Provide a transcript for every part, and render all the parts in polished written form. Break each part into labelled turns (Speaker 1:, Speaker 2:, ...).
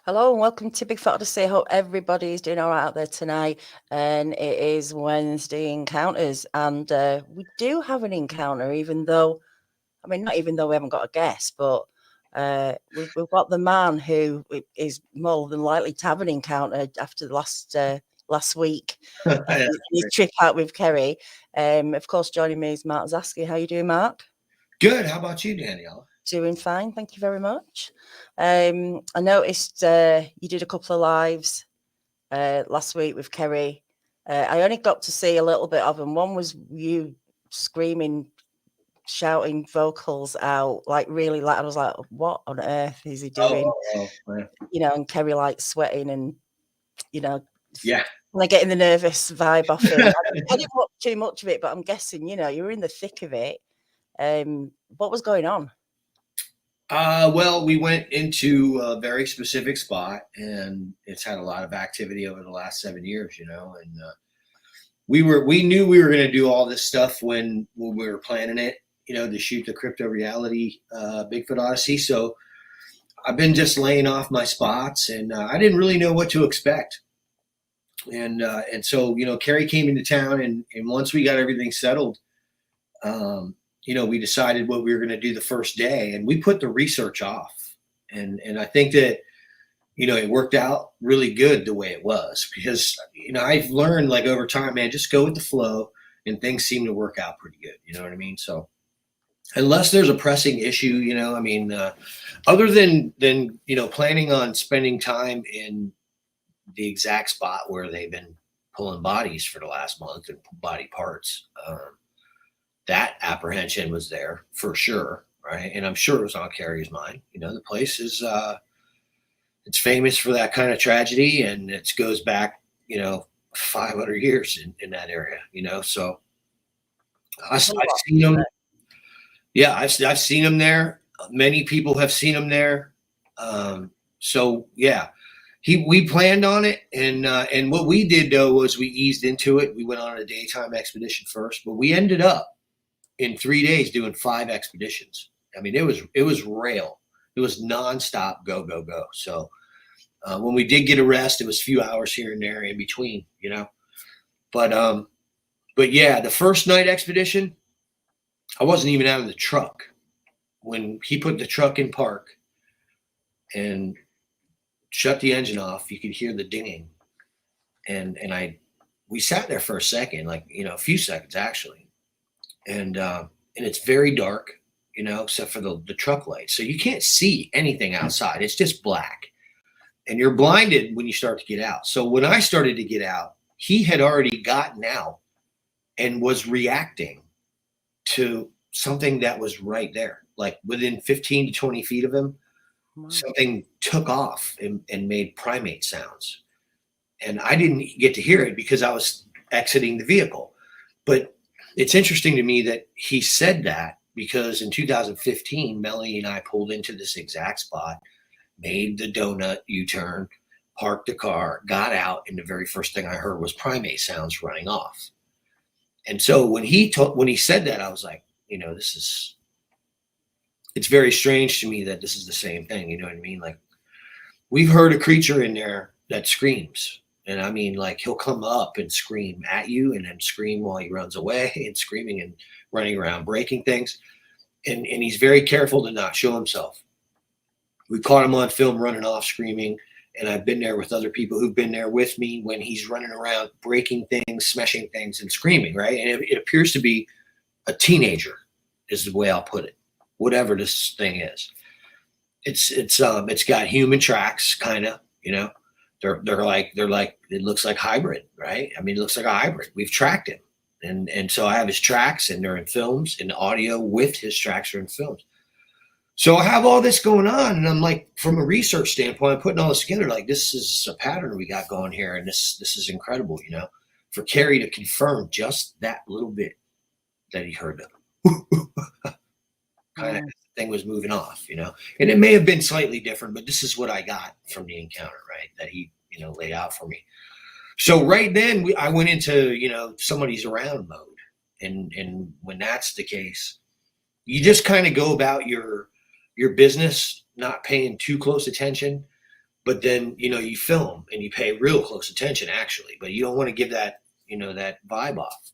Speaker 1: Hello and welcome to Bigfoot Odyssey. Hope everybody's doing all right out there tonight. And it is Wednesday Encounters. And we do have an encounter, not even though we haven't got a guest, but we've got the man who is more than likely to have an encounter after the last week, his trip out with Kerry. Of course, joining me is Mark Zaski. How you doing, Mark?
Speaker 2: Good. How about you, Danielle?
Speaker 1: Doing fine, thank you very much. I noticed you did a couple of lives last week with Kerry. I only got to see a little bit of them. One was you screaming, shouting vocals out like really loud. I was like, what on earth is he doing? And Kerry like sweating and,
Speaker 2: yeah,
Speaker 1: like getting the nervous vibe off him. I didn't watch too much of it, but I'm guessing, you were in the thick of it. What was going on?
Speaker 2: Well, we went into a very specific spot, and it's had a lot of activity over the last 7 years, and we knew we were going to do all this stuff when we were planning it, to shoot the crypto reality Bigfoot Odyssey. So I've been just laying off my spots, and I didn't really know what to expect. And so, Kerry came into town, and once we got everything settled, we decided what we were going to do the first day, and we put the research off. And I think that, it worked out really good the way it was, because, I've learned like over time, man, just go with the flow and things seem to work out pretty good. You know what I mean? So unless there's a pressing issue, other than, planning on spending time in the exact spot where they've been pulling bodies for the last month and body parts, that apprehension was there for sure, right? And I'm sure it was on Kerry's mind. The place is it's famous for that kind of tragedy, and it goes back 500 years in that area. So I've seen them. Yeah, I've seen them there. Many people have seen them there. So yeah, we planned on it, and what we did though was we eased into it. We went on a daytime expedition first, but we ended up in 3 days doing 5 expeditions. I mean, it was rail. It was nonstop, go, go, go. So when we did get a rest, it was a few hours here and there in between, But yeah, the first night expedition, I wasn't even out of the truck. When he put the truck in park and shut the engine off, you could hear the dinging. And we sat there for a second, like, a few seconds actually. And it's very dark, except for the truck light. So you can't see anything outside. It's just black. And you're blinded when you start to get out. So when I started to get out, he had already gotten out and was reacting to something that was right there. Like within 15 to 20 feet of him, something took off and made primate sounds. And I didn't get to hear it because I was exiting the vehicle. But it's interesting to me that he said that because in 2015, Melanie and I pulled into this exact spot, made the donut U-turn, parked the car, got out, and the very first thing I heard was primate sounds running off. And so when he said that, I was like, it's very strange to me that this is the same thing. You know what I mean? Like, we've heard a creature in there that screams. And I mean, like, he'll come up and scream at you and then scream while he runs away and screaming and running around, breaking things. And he's very careful to not show himself. We caught him on film running off, screaming. And I've been there with other people who've been there with me when he's running around, breaking things, smashing things and screaming, right? And it appears to be a teenager is the way I'll put it, whatever this thing is. It's got human tracks, kind of, They're like it looks like hybrid, right? I mean, it looks like a hybrid. We've tracked him, and so I have his tracks, and they're in films, and audio with his tracks are in films. So I have all this going on, and I'm like, from a research standpoint, I'm putting all this together. Like, this is a pattern we got going here, and this is incredible, for Kerry to confirm just that little bit that he heard them. Kind of thing was moving off, and it may have been slightly different, but this is what I got from the encounter, right? That he, laid out for me. So right then I went into, somebody's around mode. And when that's the case, you just kind of go about your business, not paying too close attention. but then, you film and you pay real close attention actually, but you don't want to give that, that vibe off,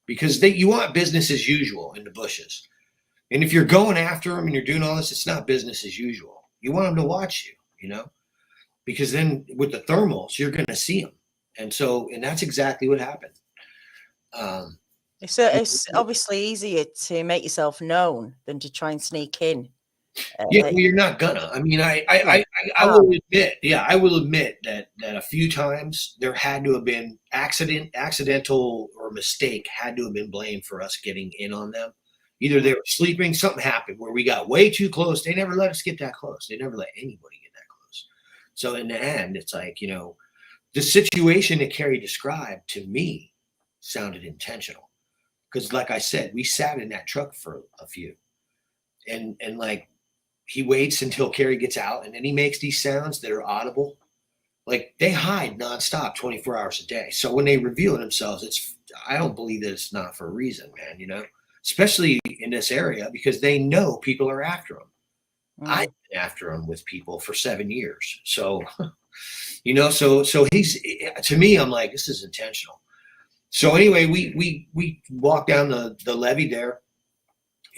Speaker 2: because you want business as usual in the bushes. And if you're going after them and you're doing all this, it's not business as usual. You want them to watch you, because then with the thermals, you're going to see them. And that's exactly what happened.
Speaker 1: It's obviously easier to make yourself known than to try and sneak in.
Speaker 2: Yeah, well, you're not gonna. I mean, I will admit, I will admit that a few times there had to have been accidental or mistake had to have been blamed for us getting in on them. Either they were sleeping, something happened where we got way too close. They never let us get that close. They never let anybody get that close. So in the end, it's like, the situation that Carrie described to me sounded intentional. Because like I said, we sat in that truck for a few. And like, he waits until Carrie gets out, and then he makes these sounds that are audible. Like, they hide nonstop 24 hours a day. So when they reveal themselves, I don't believe that it's not for a reason, man, especially in this area, because they know people are after them. I've been after them with people for 7 years. So, so he's, to me, I'm like, this is intentional. So anyway, we walked down the levee there.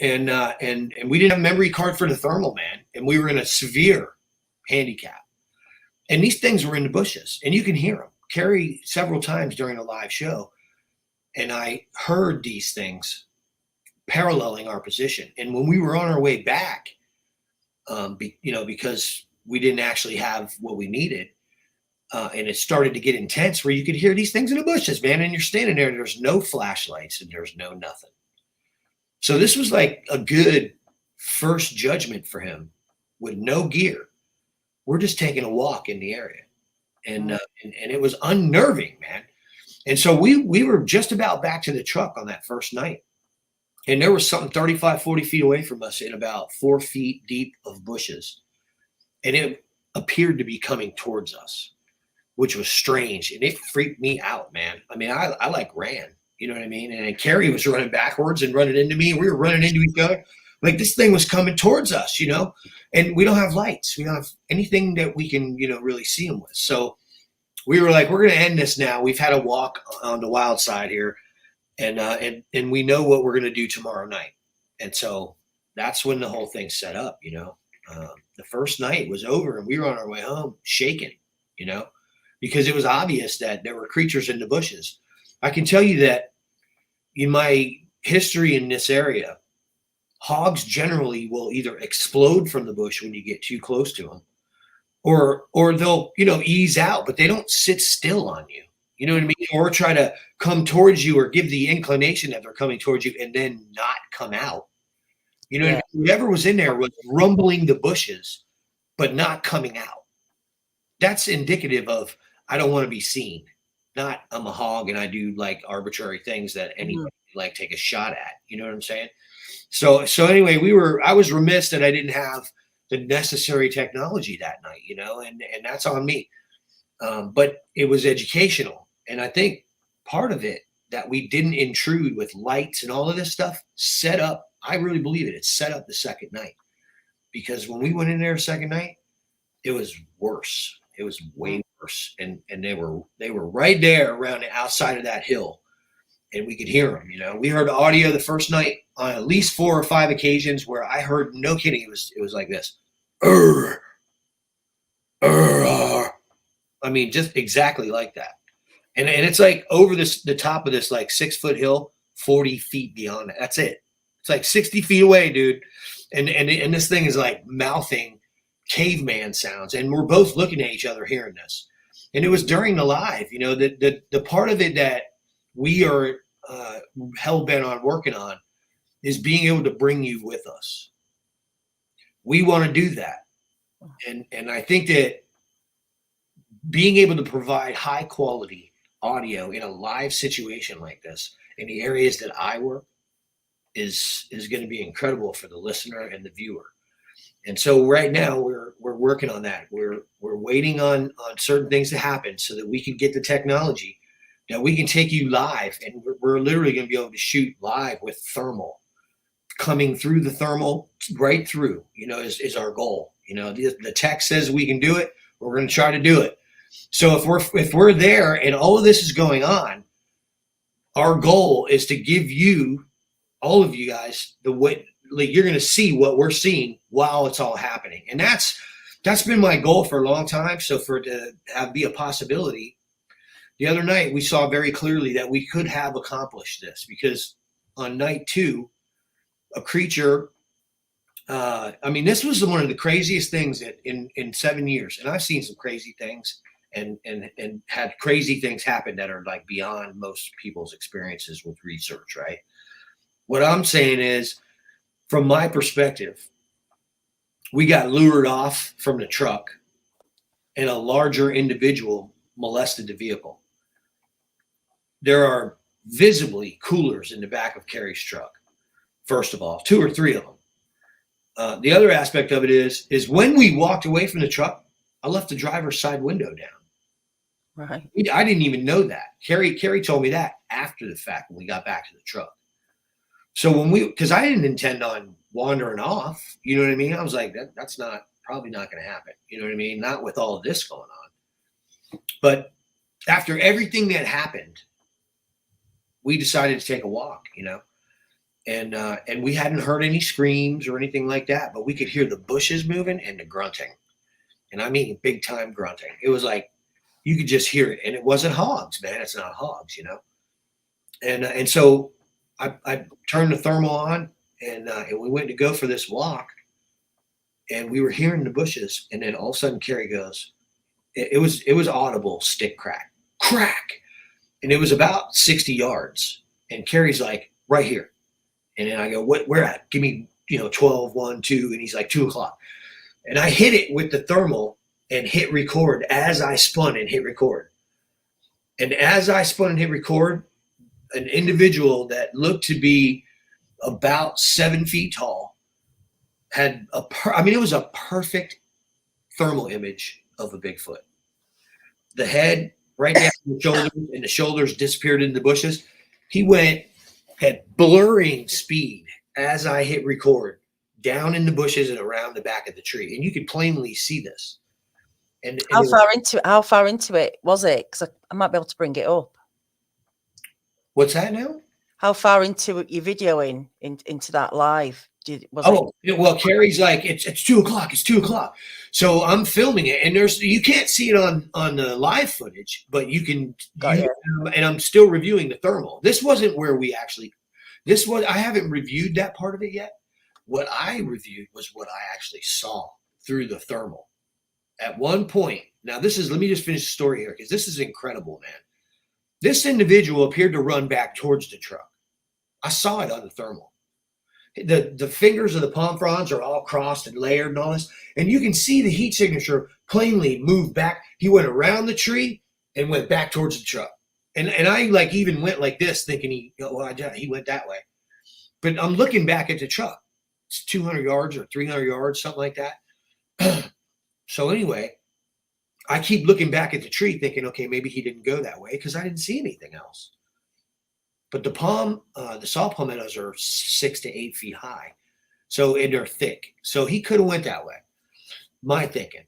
Speaker 2: And we didn't have a memory card for the thermal, man. And we were in a severe handicap. And these things were in the bushes, and you can hear them. Carrie several times during a live show, and I heard these things paralleling our position. And when we were on our way back, because we didn't actually have what we needed, and it started to get intense, where you could hear these things in the bushes, man. And you're standing there, and there's no flashlights, and there's no nothing. So this was like a good first judgment for him with no gear. We're just taking a walk in the area, and it was unnerving, man. And so we were just about back to the truck on that first night, and there was something 35, 40 feet away from us in about 4 feet deep of bushes, and it appeared to be coming towards us, which was strange, and it freaked me out, man. I mean, I like ran. You know what I mean? And Carrie was running backwards and running into me. And we were running into each other. Like, this thing was coming towards us, and we don't have lights. We don't have anything that we can, really see them with. So we were like, we're going to end this now. We've had a walk on the wild side here, and we know what we're going to do tomorrow night. And so that's when the whole thing set up, the first night was over, and we were on our way home shaking, because it was obvious that there were creatures in the bushes. I can tell you that in my history in this area, hogs generally will either explode from the bush when you get too close to them, or they'll, ease out, but they don't sit still on you. You know what I mean? Or try to come towards you, or give the inclination that they're coming towards you and then not come out. You know what I mean? Whoever was in there was rumbling the bushes, but not coming out. That's indicative of, I don't want to be seen. Not, I'm a hog and I do like arbitrary things that anybody like take a shot at. You know what I'm saying? So anyway, I was remiss that I didn't have the necessary technology that night, and that's on me. But it was educational. And I think part of it that we didn't intrude with lights and all of this stuff set up, I really believe it set up the second night. Because when we went in there second night, it was worse. It was way worse. And they were right there around the outside of that hill. And we could hear them, We heard audio the first night on at least 4 or 5 occasions where I heard, no kidding, it was like this. I mean, just exactly like that. And it's like over the top of this like 6-foot hill, 40 feet beyond that. That's it. It's like 60 feet away, dude. And this thing is like mouthing caveman sounds. And we're both looking at each other hearing this. And it was during the live, the part of it that we are hell-bent on working on is being able to bring you with us. We want to do that. And I think that being able to provide high quality audio in a live situation like this in the areas that I work is going to be incredible for the listener and the viewer. And so right now we're working on that. We're waiting on certain things to happen so that we can get the technology that we can take you live, and we're literally going to be able to shoot live with thermal coming through the thermal right through, is our goal. The tech says we can do it. We're going to try to do it. So if we're there and all of this is going on, our goal is to give you, all of you guys, the way, like, you're going to see what we're seeing while it's all happening. And that's been my goal for a long time. So for it to be a possibility, the other night we saw very clearly that we could have accomplished this, because on night 2, a creature, I mean, this was one of the craziest things in 7 years. And I've seen some crazy things and had crazy things happen that are like beyond most people's experiences with research, right? What I'm saying is, from my perspective, we got lured off from the truck and a larger individual molested the vehicle. There are visibly coolers in the back of Carrie's truck, first of all, 2 or 3 of them. The other aspect of it is when we walked away from the truck, I left the driver's side window down.
Speaker 1: Right.
Speaker 2: I didn't even know that. Carrie told me that after the fact when we got back to the truck. So because I didn't intend on wandering off, you know what I mean? I was like, that's probably not going to happen. You know what I mean? Not with all of this going on. But after everything that happened, we decided to take a walk, you know, and we hadn't heard any screams or anything like that, but we could hear the bushes moving and the grunting. And I mean, big time grunting. It was like, you could just hear it, and it wasn't hogs, man. It's not hogs, you know. And so I turned the thermal on, and we went to go for this walk, and we were hearing the bushes, and then all of a sudden Carrie goes, it was audible stick crack, and it was about 60 yards, and Carrie's like, right here, and then I go, where at? Give me 12, 1, 2, and he's like 2 o'clock, and I hit it with the thermal and hit record as I spun and hit record. And as I spun and hit record, an individual that looked to be about 7 feet tall had it was a perfect thermal image of a Bigfoot. The head right down the shoulders, and the shoulders disappeared into the bushes. He went at blurring speed as I hit record down in the bushes and around the back of the tree. And you could plainly see this. And
Speaker 1: how far into it was it? Because I might be able to bring it up.
Speaker 2: What's that now?
Speaker 1: How far into your videoing into that live?
Speaker 2: Well, Carrie's like, it's 2 o'clock. It's 2 o'clock. So I'm filming it, and you can't see it on the live footage, but you can. And I'm still reviewing the thermal. This wasn't where I haven't reviewed that part of it yet. What I reviewed was what I actually saw through the thermal. At one point, now let me just finish the story here, because this is incredible, man. This individual appeared to run back towards the truck. I saw it on the thermal. The fingers of the palm fronds are all crossed and layered and all this, and you can see the heat signature plainly move back. He went around the tree and went back towards the truck. And I like even went like this, thinking he went that way. But I'm looking back at the truck. It's 200 yards or 300 yards, something like that. So anyway, I keep looking back at the tree thinking, okay, maybe he didn't go that way, because I didn't see anything else. But the saw palmettos are 6 to 8 feet high. And they're thick. So he could have went that way. My thinking.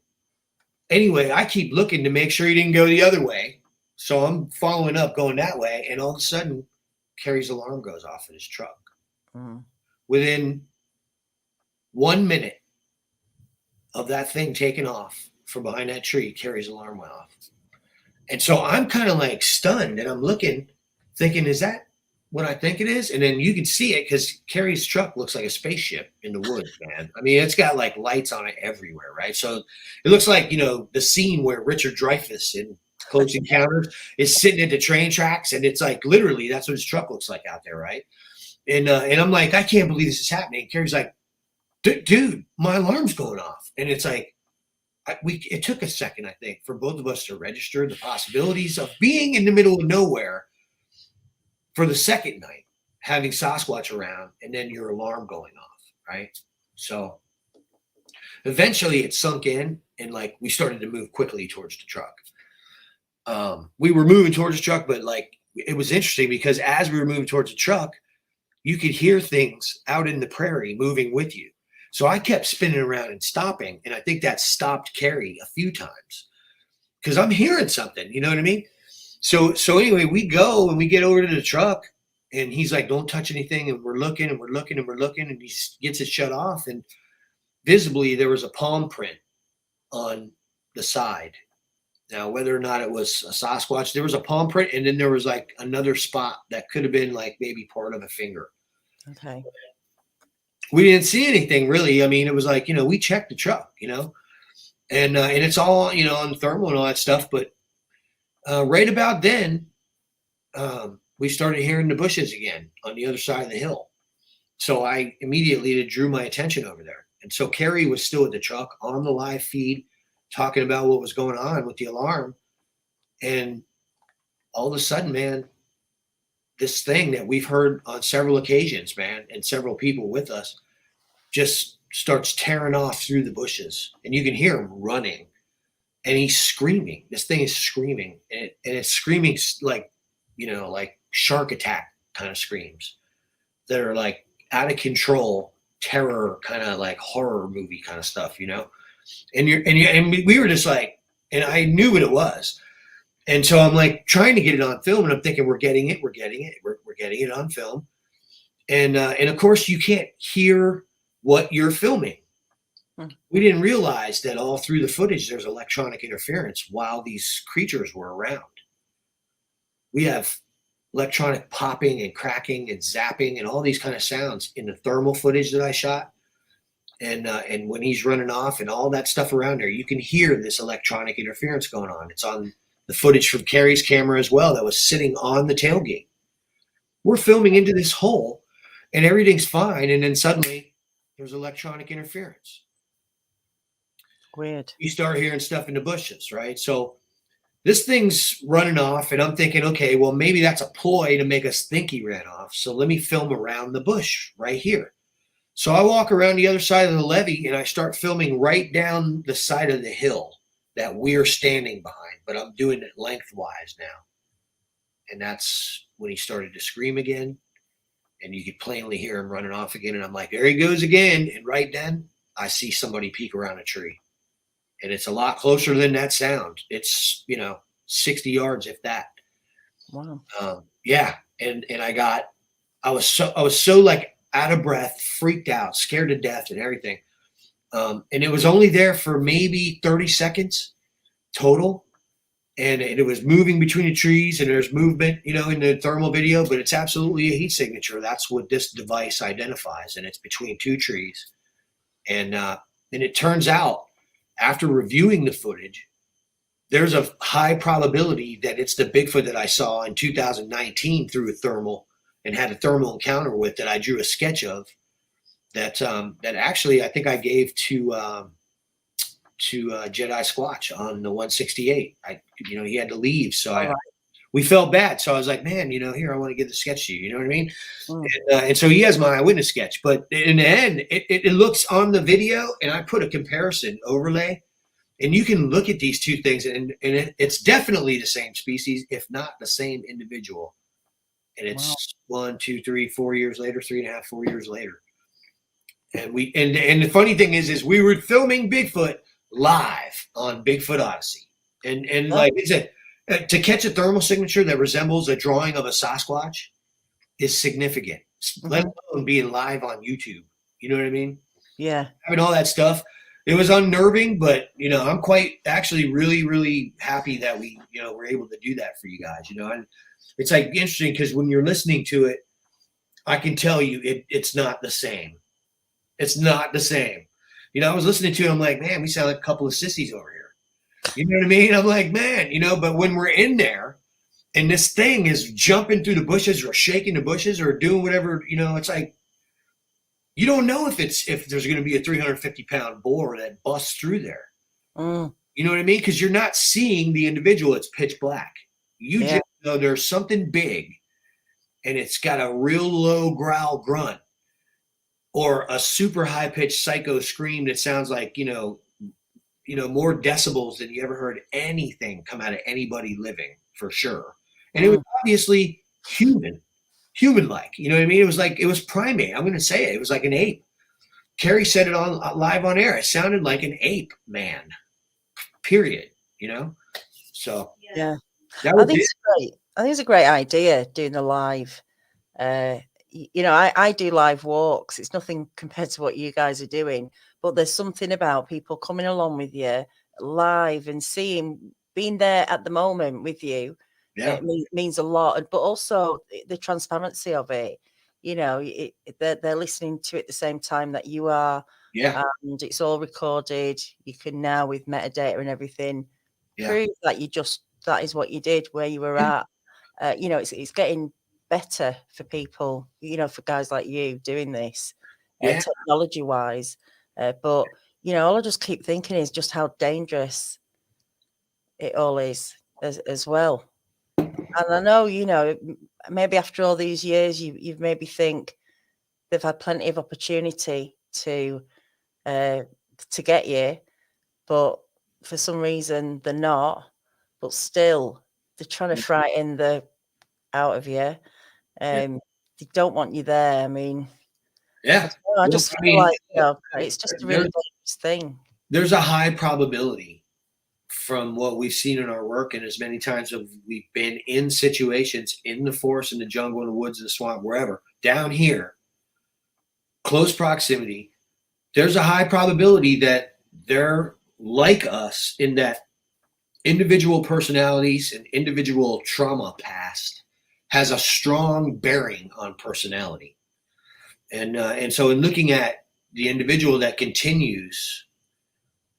Speaker 2: Anyway, I keep looking to make sure he didn't go the other way. So I'm following up, going that way. And all of a sudden, Carrie's alarm goes off in his truck. Mm-hmm. Within 1 minute of that thing taking off from behind that tree, Carrie's alarm went off. And so I'm kind of like stunned, and I'm looking, thinking, is that what I think it is? And then you can see it, because Carrie's truck looks like a spaceship in the woods, man. I mean, it's got like lights on it everywhere, right? So it looks like, the scene where Richard Dreyfuss in Close Encounters is sitting at the train tracks, and it's like, literally, that's what his truck looks like out there, right? And I'm like, I can't believe this is happening. And Carrie's like, dude, my alarm's going off. And it's like, it took a second, I think, for both of us to register the possibilities of being in the middle of nowhere for the second night, having Sasquatch around, and then your alarm going off, right? So eventually it sunk in, and like we started to move quickly towards the truck. We were moving towards the truck, but like it was interesting, because as we were moving towards the truck, you could hear things out in the prairie moving with you. So I kept spinning around and stopping. And I think that stopped Carrie a few times because I'm hearing something, you know what I mean? So anyway, we go and we get over to the truck and he's like, don't touch anything. And we're looking and we're looking and we're looking and he gets it shut off. And visibly there was a palm print on the side. Now, whether or not it was a Sasquatch, there was a palm print, and then there was like another spot that could have been like maybe part of a finger.
Speaker 1: Okay.
Speaker 2: We didn't see anything really. I mean, it was like, we checked the truck, and it's all, on thermal and all that stuff. But right about then, we started hearing the bushes again on the other side of the hill. So I immediately drew my attention over there. And so Carrie was still at the truck on the live feed, talking about what was going on with the alarm. And all of a sudden, man, this thing that we've heard on several occasions, man, and several people with us just starts tearing off through the bushes. And you can hear him running. And he's screaming. This thing is screaming. And it's screaming like, like shark attack kind of screams that are like out of control, terror, kind of like horror movie kind of stuff, And we were just like, and I knew what it was. And so I'm like trying to get it on film, and I'm thinking we're getting it on film. And of course you can't hear what you're filming. We didn't realize that all through the footage there's electronic interference while these creatures were around. We have electronic popping and cracking and zapping and all these kind of sounds in the thermal footage that I shot. And when he's running off and all that stuff around there, you can hear this electronic interference going on. It's on the footage from Carrie's camera as well that was sitting on the tailgate. We're filming into this hole and everything's fine. And then suddenly there's electronic interference.
Speaker 1: Weird.
Speaker 2: You start hearing stuff in the bushes, right? So this thing's running off and I'm thinking, okay, well, maybe that's a ploy to make us think he ran off. So let me film around the bush right here. So I walk around the other side of the levee and I start filming right down the side of the hill that we're standing behind, but I'm doing it lengthwise now. And that's when he started to scream again. And you could plainly hear him running off again. And I'm like, there he goes again. And right then I see somebody peek around a tree. And it's a lot closer than that sound. It's, 60 yards, if that.
Speaker 1: Wow.
Speaker 2: Yeah. And I was so like out of breath, freaked out, scared to death and everything. And it was only there for maybe 30 seconds total. And it was moving between the trees and there's movement, in the thermal video, but it's absolutely a heat signature. That's what this device identifies. And it's between two trees. And it turns out after reviewing the footage, there's a high probability that it's the Bigfoot that I saw in 2019 through a thermal and had a thermal encounter with that I drew a sketch of that actually I think I gave to Jedi Squatch on the 168. He had to leave. So we felt bad. So I was like, man, here, I want to give the sketch to you. You know what I mean? And so he has my eyewitness sketch, but in the end, it looks on the video and I put a comparison overlay and you can look at these two things and it's definitely the same species, if not the same individual. And it's 1, 2, 3, 4 years later, 3.5, 4 years later. And and the funny thing is we were filming Bigfoot live on Bigfoot Odyssey. And like I said, to catch a thermal signature that resembles a drawing of a Sasquatch is significant, let alone being live on YouTube. You know what I mean?
Speaker 1: Yeah.
Speaker 2: Having all that stuff. It was unnerving, but, I'm quite actually really, really happy that we, were able to do that for you guys, and it's like interesting because when you're listening to it, I can tell you it's not the same. It's not the same. I was listening to it. I'm like, man, we sound like a couple of sissies over here. You know what I mean? I'm like, man, but when we're in there and this thing is jumping through the bushes or shaking the bushes or doing whatever, it's like, you don't know if there's going to be a 350-pound boar that busts through there. You know what I mean? Because you're not seeing the individual. It's pitch black. You just know there's something big and it's got a real low growl grunt or a super high pitched psycho scream that sounds like, more decibels than you ever heard anything come out of anybody living, for sure. And it was obviously human-like, you know what I mean? It was primate. I'm going to say it. It was like an ape. Carrie said it on live on air. It sounded like an ape man, period, you know? So
Speaker 1: Yeah.
Speaker 2: that
Speaker 1: I
Speaker 2: was
Speaker 1: think
Speaker 2: it.
Speaker 1: it's great. I think it's a great idea doing the live. You know, I do live walks. It's nothing compared to what you guys are doing, but there's something about people coming along with you live and being there at the moment with you.
Speaker 2: Yeah.
Speaker 1: It means a lot, but also the transparency of it. You know, they're listening to it at the same time that you are,
Speaker 2: Yeah.
Speaker 1: and it's all recorded. You can now, with metadata and everything,
Speaker 2: Yeah.
Speaker 1: prove that that is what you did, where you were at. You know, it's getting better for people, you know, for guys like you doing this,
Speaker 2: Yeah.
Speaker 1: technology wise. But you know, all I just keep thinking is just how dangerous it all is as well. And I know, you know, maybe after all these years, you've maybe think they've had plenty of opportunity uh, to get you, but for some reason they're not. But still, they're trying to frighten the out of you.
Speaker 2: Yeah.
Speaker 1: They don't want you there. I mean, I
Speaker 2: Yeah.
Speaker 1: don't know, I
Speaker 2: Well,
Speaker 1: just
Speaker 2: I
Speaker 1: feel
Speaker 2: mean,
Speaker 1: like, you know, it's just a really
Speaker 2: there,
Speaker 1: dangerous thing.
Speaker 2: there's a high probability from what we've seen in our work, and as many times as we've been in situations in the forest, in the jungle, in the woods, in the swamp, wherever, down here, close proximity, there's a high probability that they're like us in that individual personalities and individual trauma past has a strong bearing on personality. And so in looking at the individual that continues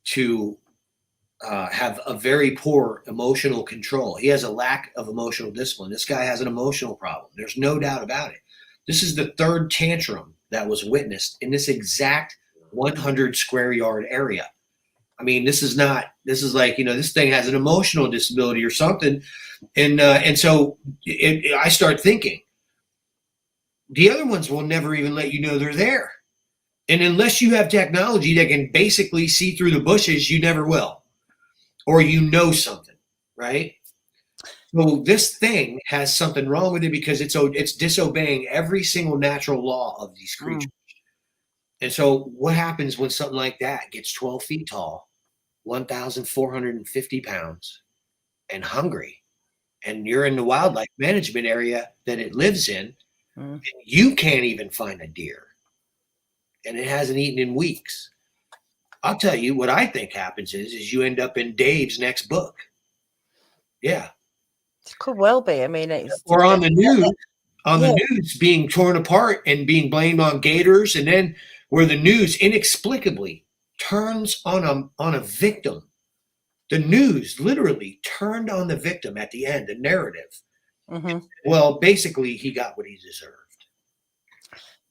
Speaker 2: to have a very poor emotional control. He has a lack of emotional discipline. This guy has an emotional problem. There's no doubt about it. This is the third tantrum that was witnessed in this exact 100 square yard area. I mean, this is like, this thing has an emotional disability or something. And so I start thinking, the other ones will never even let you know they're there. And unless you have technology that can basically see through the bushes, you never will. Or something, right? So this thing has something wrong with it because it's disobeying every single natural law of these creatures.
Speaker 1: Mm.
Speaker 2: And so what happens when something like that gets 12 feet tall, 1,450 pounds, and hungry, and you're in the wildlife management area that it lives in,
Speaker 1: Mm.
Speaker 2: and you can't even find a deer, and it hasn't eaten in weeks? I'll tell you what I think happens is you end up in Dave's next book. Yeah.
Speaker 1: It could well be. I mean,
Speaker 2: Or on the news,
Speaker 1: yeah.
Speaker 2: being torn apart and being blamed on gators, and then where the news inexplicably turns on a victim. The news literally turned on the victim at the end, the narrative.
Speaker 1: Hmm.
Speaker 2: Well, basically, he got what he deserved.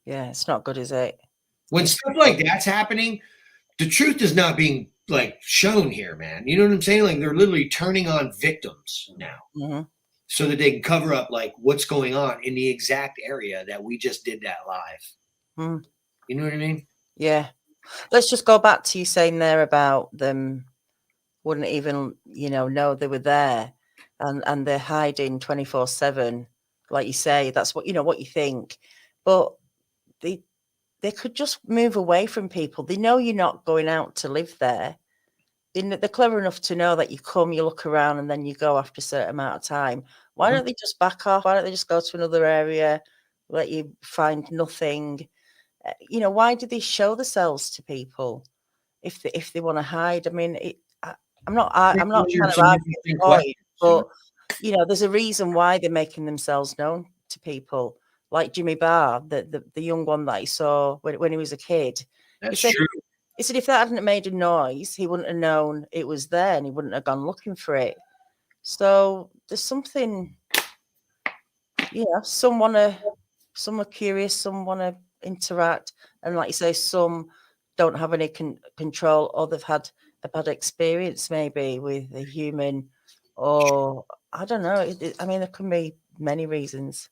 Speaker 1: Yeah, it's not good, is it?
Speaker 2: When
Speaker 1: It's
Speaker 2: stuff like that's happening, the truth is not being like shown here, man. You know what I'm saying? Like they're literally turning on victims now,
Speaker 1: hmm
Speaker 2: so that they can cover up like what's going on in the exact area that we just did that live.
Speaker 1: mm,
Speaker 2: You know what I mean?
Speaker 1: yeah. Let's just go back to you saying there about them wouldn't even, you know they were there, and they're hiding 24/7. Like you say, that's what what you think, but they could just move away from people. They know you're not going out to live there. They're clever enough to know that you come, you look around, and then you go after a certain amount of time. Why don't they just back off? Why don't they just go to another area, let you find nothing? Why do they show themselves to people if they want to hide? I mean, I'm not trying to
Speaker 2: Some
Speaker 1: argue the
Speaker 2: interesting
Speaker 1: point,
Speaker 2: questions.
Speaker 1: but there's a reason why they're making themselves known to people. Like Jimmy Barr, the young one that he saw when he was a kid. He
Speaker 2: That's
Speaker 1: said
Speaker 2: true.
Speaker 1: he said if that hadn't made a noise, he wouldn't have known it was there, and he wouldn't have gone looking for it. So there's something, some are curious, some want to interact, and like you say, some don't have any control, or they've had a bad experience maybe with a human, or I don't know. I mean, there can be many reasons.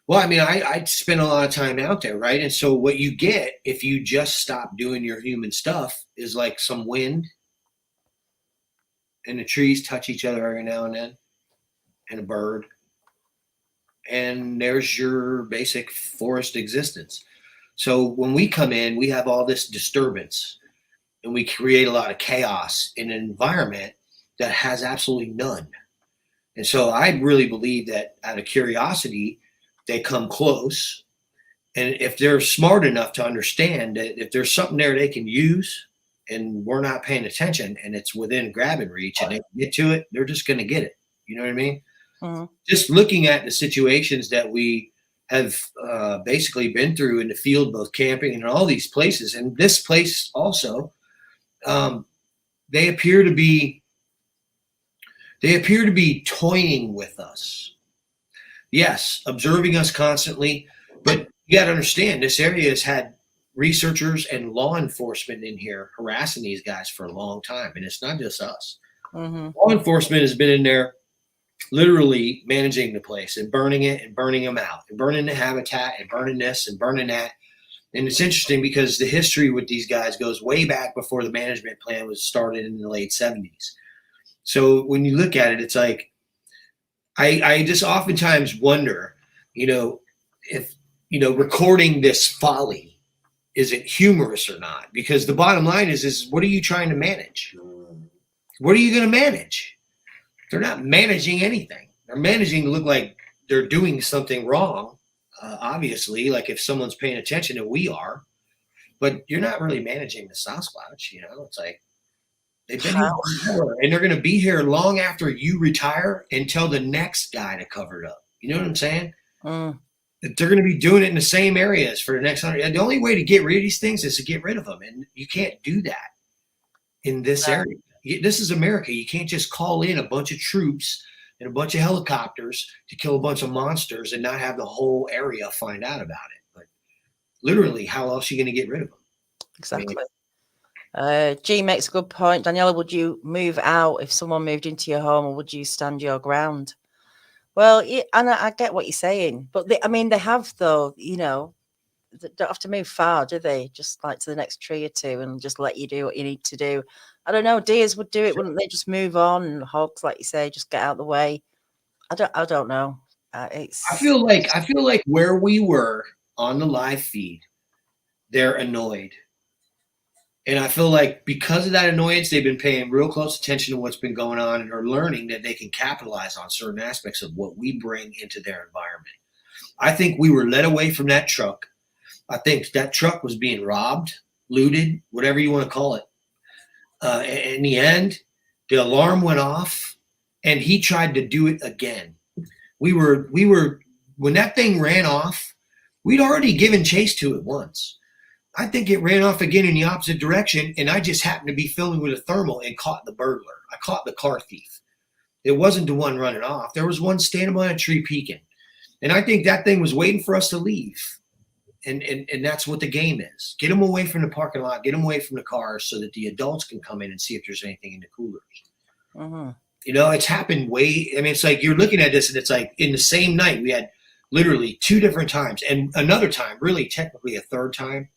Speaker 2: Well, I mean, I spent a lot of time out there, right? And so what you get if you just stop doing your human stuff is like some wind, and the trees touch each other every now and then, and a bird, and there's your basic forest existence. So when we come in, we have all this disturbance and we create a lot of chaos in an environment that has absolutely none. And so I really believe that out of curiosity, they come close. And if they're smart enough to understand that if there's something there they can use and we're not paying attention and it's within grabbing reach and they can get to it, they're just going to get it. You know what I mean?
Speaker 1: Mm.
Speaker 2: Just looking at the situations that we have basically been through in the field, both camping and all these places, and this place also, they appear to be toying with us. Yes, observing us constantly, but you got to understand this area has had researchers and law enforcement in here harassing these guys for a long time, and it's not just us.
Speaker 1: Mm-hmm.
Speaker 2: Law enforcement has been in there literally managing the place and burning it and burning them out and burning the habitat and burning this and burning that. And it's interesting because the history with these guys goes way back before the management plan was started in the late 70s. So when you look at it, it's like, I just oftentimes wonder, if, recording this folly, is it humorous or not? Because the bottom line is what are you trying to manage? What are you going to manage? They're not managing anything. They're managing to look like they're doing something wrong, obviously, like if someone's paying attention and we are, but you're not really managing the Sasquatch, It's like they've been here forever, and they're going to be here long after you retire and tell the next guy to cover it up. You know what I'm saying?
Speaker 1: Mm.
Speaker 2: They're going to be doing it in the same areas for the next 100. The only way to get rid of these things is to get rid of them, and you can't do that in this area. This is America. You can't just call in a bunch of troops and a bunch of helicopters to kill a bunch of monsters and not have the whole area find out about it. But literally, how else are you going to get rid of them?
Speaker 1: Exactly. G makes a good point. Daniela, would you move out if someone moved into your home, or would you stand your ground? Well, and I get what you're saying, but they have, though, they don't have to move far, do they? Just like to the next tree or two and just let you do what you need to do. I don't know. Deers would do it, wouldn't they? Just move on, and hogs, like you say, just get out of the way. I don't know.
Speaker 2: I feel like where we were on the live feed, they're annoyed. And I feel like because of that annoyance, they've been paying real close attention to what's been going on and are learning that they can capitalize on certain aspects of what we bring into their environment. I think we were led away from that truck. I think that truck was being robbed, looted, whatever you want to call it. In the end, the alarm went off and he tried to do it again. We were when that thing ran off, we'd already given chase to it once. I think it ran off again in the opposite direction, and I just happened to be filming with a thermal and caught the burglar. I caught the car thief. It wasn't the one running off. There was one standing by a tree peeking. And I think that thing was waiting for us to leave. And that's what the game is. Get them away from the parking lot, get them away from the cars so that the adults can come in and see if there's anything in the coolers.
Speaker 1: Mm-hmm.
Speaker 2: It's happened it's like you're looking at this and it's like in the same night, we had literally 2 different times. And another time, really technically a third time,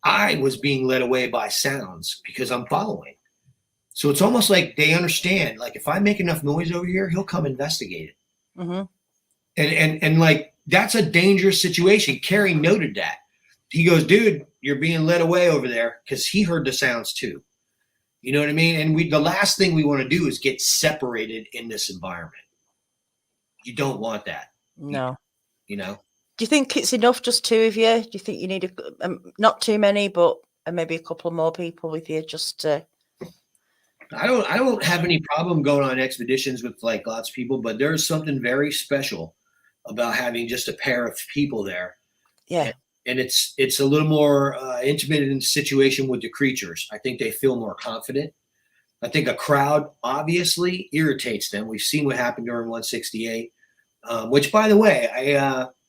Speaker 2: I was being led away by sounds because I'm following. So it's almost like they understand, like if I make enough noise over here, he'll come investigate it.
Speaker 1: Mm-hmm.
Speaker 2: And like, that's a dangerous situation. Kerry noted that. He goes, dude, you're being led away over there, because he heard the sounds too. You know what I mean? And the last thing we want to do is get separated in this environment. You don't want that.
Speaker 1: No. Do you think it's enough, just 2 of you? Do you think you need not too many, but maybe a couple more people with you just to...
Speaker 2: I don't have any problem going on expeditions with like lots of people, but there's something very special about having just a pair of people there.
Speaker 1: Yeah.
Speaker 2: And it's a little more intimate in the situation with the creatures. I think they feel more confident. I think a crowd obviously irritates them. We've seen what happened during 168, which, by the way,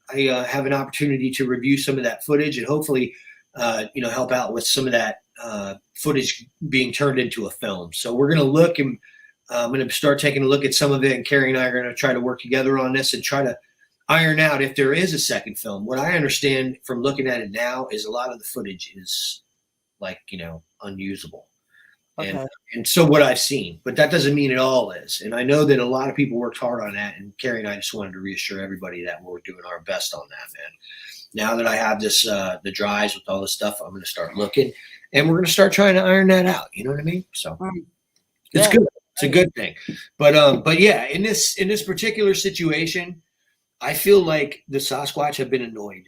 Speaker 2: I have an opportunity to review some of that footage and hopefully, help out with some of that footage being turned into a film. So we're going to look, and I'm going to start taking a look at some of it, and Kerry and I are going to try to work together on this and try to iron out if there is a second film. What I understand from looking at it now is a lot of the footage is like, unusable. Okay. And so what I've seen, but that doesn't mean it all is. And I know that a lot of people worked hard on that, and Kerry and I just wanted to reassure everybody that we're doing our best on that, man. now that I have this, the drives with all this stuff, I'm going to start looking, and we're going to start trying to iron that out. You know what I mean? So it's good. It's a good thing. But yeah, in this particular situation, I feel like the Sasquatch have been annoyed,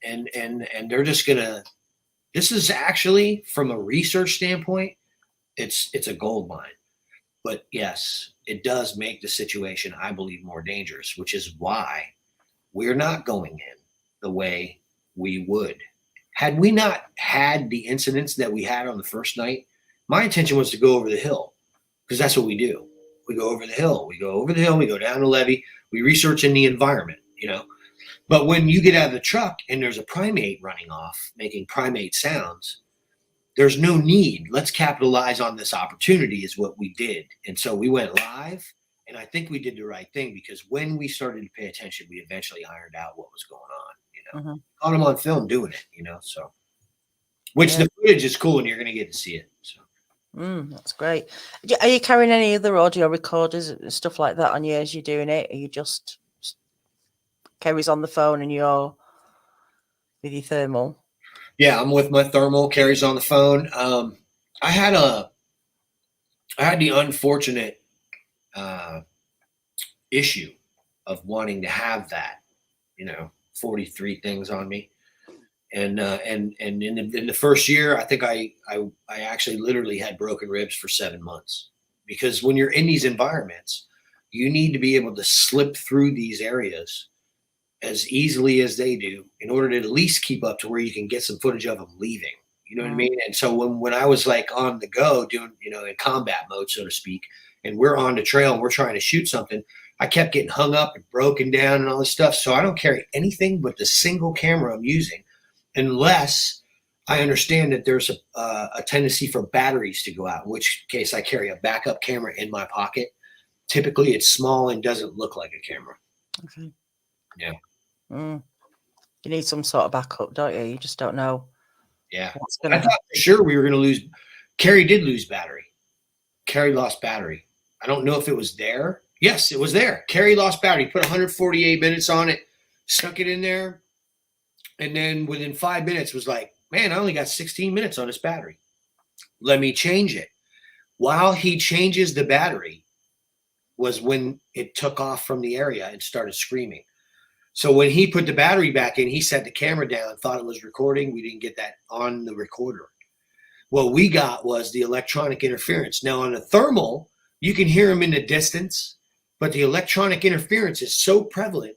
Speaker 2: and they're just gonna. This is actually, from a research standpoint, it's a gold mine. But yes, it does make the situation, I believe, more dangerous, which is why we're not going in the way we would. Had we not had the incidents that we had on the first night, my intention was to go over the hill, because that's what we do. We go over the hill. We go over the hill. We go down the levee. We research in the environment, you know. But when you get out of the truck and there's a primate running off, making primate sounds, there's no need. Let's capitalize on this opportunity is what we did. And so we went live, and I think we did the right thing, because when we started to pay attention, we eventually ironed out what was going on, you know. Caught him on film doing it, you know, so. Which the footage is cool, and you're going to get to see it, so.
Speaker 1: That's great. Are you carrying any other audio recorders and stuff like that on you as you're doing it? Are you just Kerry's on the phone and you're with your thermal?
Speaker 2: Yeah, I'm with my thermal. Kerry's on the phone. I had the unfortunate issue of wanting to have that, you know, 43 things on me. And in the first year, I think I actually literally had broken ribs for 7 months, because when you're in these environments, you need to be able to slip through these areas as easily as they do in order to at least keep up to where you can get some footage of them leaving. You know what I mean? And so when I was like on the go doing, you know, in combat mode, so to speak, and we're on the trail and we're trying to shoot something, I kept getting hung up and broken down and all this stuff. So I don't carry anything but the single camera I'm using, unless I understand that there's a tendency for batteries to go out, in which case I carry a backup camera in my pocket. Typically it's small and doesn't look like a camera.
Speaker 1: Okay.
Speaker 2: Yeah.
Speaker 1: You need some sort of backup, don't you? You just don't know.
Speaker 2: Yeah. I thought for sure we were going to lose. Kerry did lose battery. Kerry lost battery. I don't know if it was there. Yes, it was there. Kerry lost battery, put 148 minutes on it, stuck it in there. And then within 5 minutes was like, man, I only got 16 minutes on this battery. Let me change it. While he changes the battery was when it took off from the area and started screaming. So when he put the battery back in, he set the camera down, thought it was recording. We didn't get that on the recorder. What we got was the electronic interference. Now on the thermal, you can hear him in the distance, but the electronic interference is so prevalent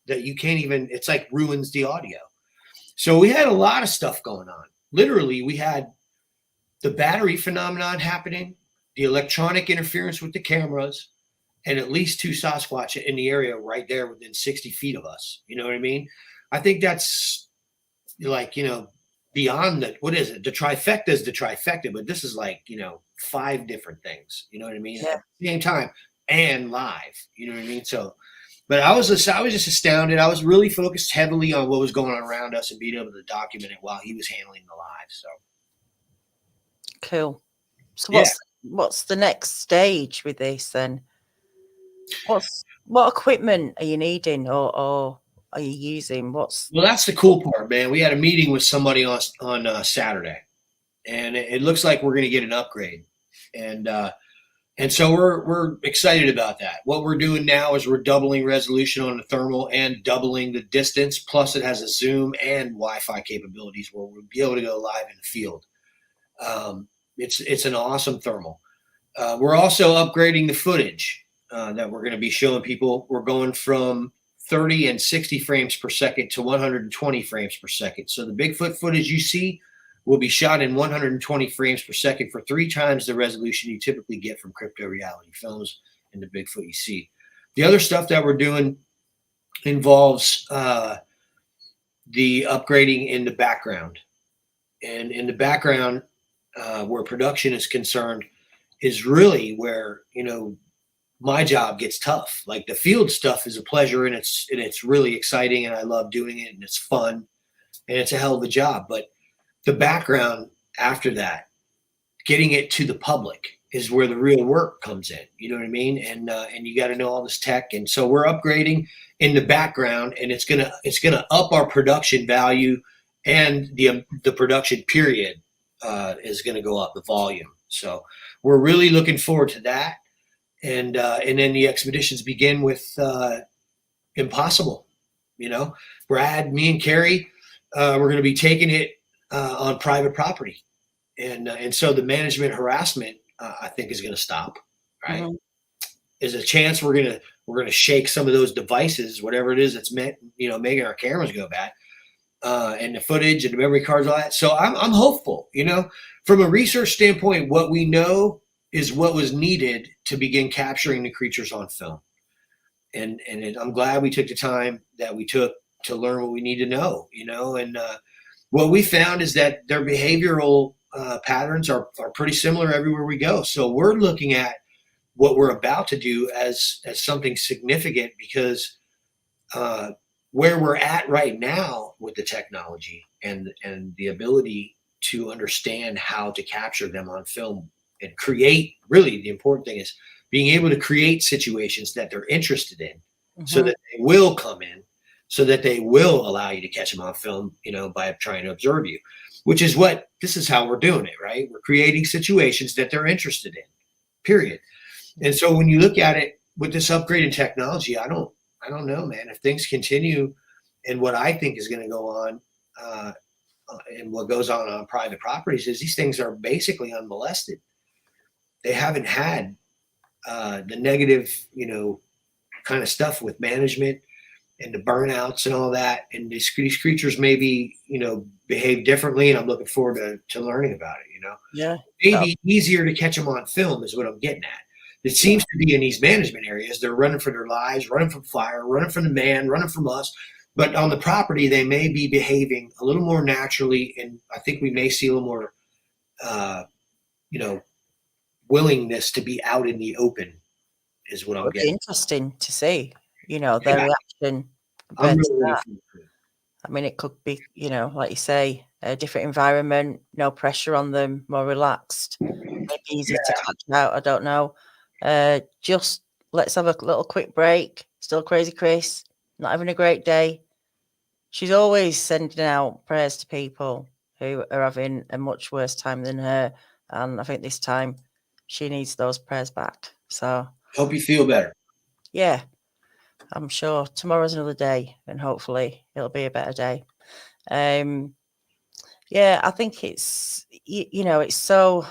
Speaker 2: that you can't even, it's like ruins the audio. So we had a lot of stuff going on. Literally, we had the battery phenomenon happening, the electronic interference with the cameras, and at least 2 Sasquatch in the area right there within 60 feet of us. You know what I mean? I think that's like, you know, beyond that. What is it? The trifecta is the trifecta, but this is like, you know, 5 different things. You know what I mean?
Speaker 1: Yeah.
Speaker 2: At the same time and live. You know what I mean? So, but I was just astounded. I was really focused heavily on what was going on around us and being able to document it while he was handling the live. So
Speaker 1: cool. So what's the next stage with this then? What equipment are you needing or are you using? Well,
Speaker 2: that's the cool part, man. We had a meeting with somebody on Saturday, and it looks like we're going to get an upgrade, and so we're excited about that. What we're doing now is we're doubling resolution on the thermal and doubling the distance. Plus, it has a zoom and Wi-Fi capabilities where we'll be able to go live in the field. It's an awesome thermal. We're also upgrading the footage that we're going to be showing people. We're going from 30 and 60 frames per second to 120 frames per second. So the Bigfoot footage you see will be shot in 120 frames per second for 3 times the resolution you typically get from crypto reality films in the Bigfoot you see. The other stuff that we're doing involves the upgrading in the background. And in the background, where production is concerned, is really where, you know, my job gets tough. Like the field stuff is a pleasure, and it's really exciting, and I love doing it, and it's fun, and it's a hell of a job. But the background after that, getting it to the public, is where the real work comes in. You know what I mean? And you got to know all this tech. And so we're upgrading in the background, and it's gonna up our production value, and the production period is gonna go up, the volume. So we're really looking forward to that. And then the expeditions begin with Impossible. You know, Brad, me, and Carrie, we're going to be taking it on private property, and so the management harassment, I think, is going to stop. Right?
Speaker 1: Mm-hmm.
Speaker 2: There's a chance we're gonna shake some of those devices, whatever it is that's making our cameras go bad, and the footage and the memory cards, all that. So I'm hopeful. You know, from a research standpoint, what we know is what was needed to begin capturing the creatures on film. And I'm glad we took the time that we took to learn what we need to know, you know. And what we found is that their behavioral patterns are pretty similar everywhere we go. So we're looking at what we're about to do as something significant, because where we're at right now with the technology and the ability to understand how to capture them on film and create, really the important thing is being able to create situations that they're interested in, so that they will come in, so that they will allow you to catch them on film, you know, by trying to observe you, which is this is how we're doing it, right? We're creating situations that they're interested in, period. And so when you look at it with this upgrade in technology, I don't know, man, if things continue and what I think is going to go on, and what goes on private properties, is these things are basically unmolested. They haven't had the negative, you know, kind of stuff with management and the burnouts and all that. And these creatures maybe, you know, behave differently. And I'm looking forward to learning about it, you know.
Speaker 1: Yeah.
Speaker 2: Maybe easier to catch them on film is what I'm getting at. It seems to be in these management areas, they're running for their lives, running from fire, running from the man, running from us. But on the property, they may be behaving a little more naturally. And I think we may see a little more, you know, willingness to be out in the open is what I'm getting.
Speaker 1: Interesting to see, you know, their reaction.
Speaker 2: I'm really
Speaker 1: I mean, it could be, you know, like you say, a different environment, no pressure on them, more relaxed, maybe easier to catch out. I don't know. Just let's have a little quick break. Still Crazy Chris, not having a great day. She's always sending out prayers to people who are having a much worse time than her. And I think this time she needs those prayers back. So
Speaker 2: hope you feel better.
Speaker 1: Yeah, I'm sure tomorrow's another day, and hopefully it'll be a better day. Yeah, I think it's, you know, it's so,